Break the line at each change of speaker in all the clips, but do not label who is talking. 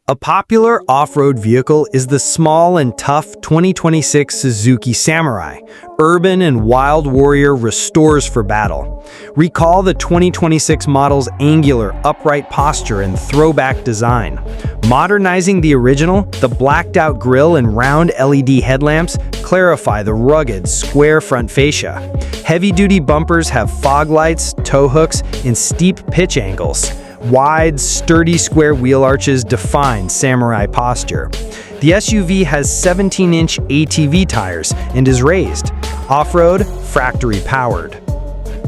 A popular off-road vehicle is the small and tough 2026 Suzuki Samurai. Urban and wild warrior restores for battle. Recall the 2026 model's angular, upright posture and throwback design. Modernizing the original, the blacked-out grille and round LED headlamps clarify the rugged, square front fascia. Heavy-duty bumpers have fog lights, tow hooks, and steep pitch angles. Wide, sturdy square wheel arches define Samurai posture. The SUV has 17-inch ATV tires and is raised, off-road, factory-powered.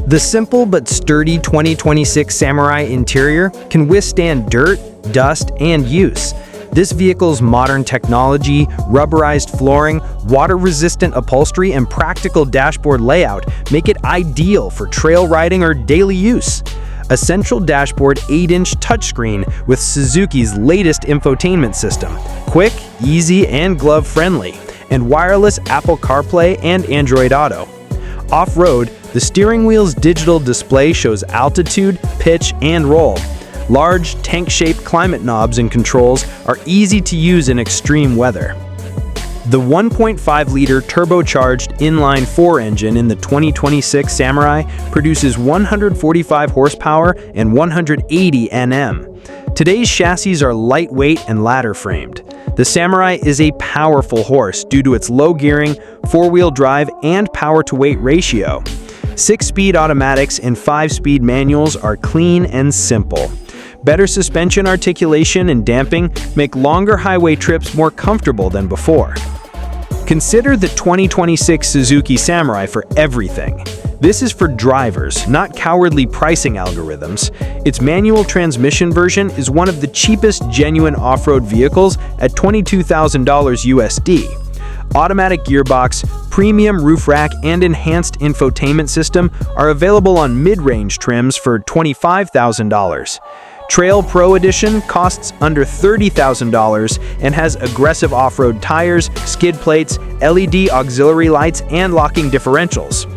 The simple but sturdy 2026 Samurai interior can withstand dirt, dust, and use. This vehicle's modern technology, rubberized flooring, water-resistant upholstery, and practical dashboard layout make it ideal for trail riding or daily use. A central dashboard 8-inch touchscreen with Suzuki's latest infotainment system, quick, easy, and glove-friendly, and wireless Apple CarPlay and Android Auto. Off-road, the steering wheel's digital display shows altitude, pitch, and roll. Large, tank-shaped climate knobs and controls are easy to use in extreme weather. The 1.5-liter turbocharged inline-4 engine in the 2026 Samurai produces 145 horsepower and 180 Nm. Today's chassis are lightweight and ladder-framed. The Samurai is a powerful horse due to its low gearing, 4-wheel drive, and power-to-weight ratio. 6-speed automatics and 5-speed manuals are clean and simple. Better suspension articulation and damping make longer highway trips more comfortable than before. Consider the 2026 Suzuki Samurai for everything. This is for drivers, not cowardly pricing algorithms. Its manual transmission version is one of the cheapest genuine off-road vehicles at $22,000 USD. Automatic gearbox, premium roof rack, and enhanced infotainment system are available on mid-range trims for $25,000. Trail Pro Edition costs under $30,000 and has aggressive off-road tires, skid plates, LED auxiliary lights, and locking differentials.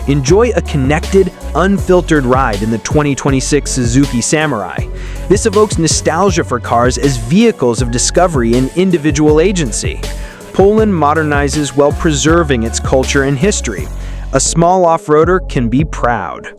Enjoy a connected, unfiltered ride in the 2026 Suzuki Samurai. This evokes nostalgia for cars as vehicles of discovery and individual agency. Poland modernizes while preserving its culture and history. A small off-roader can be proud.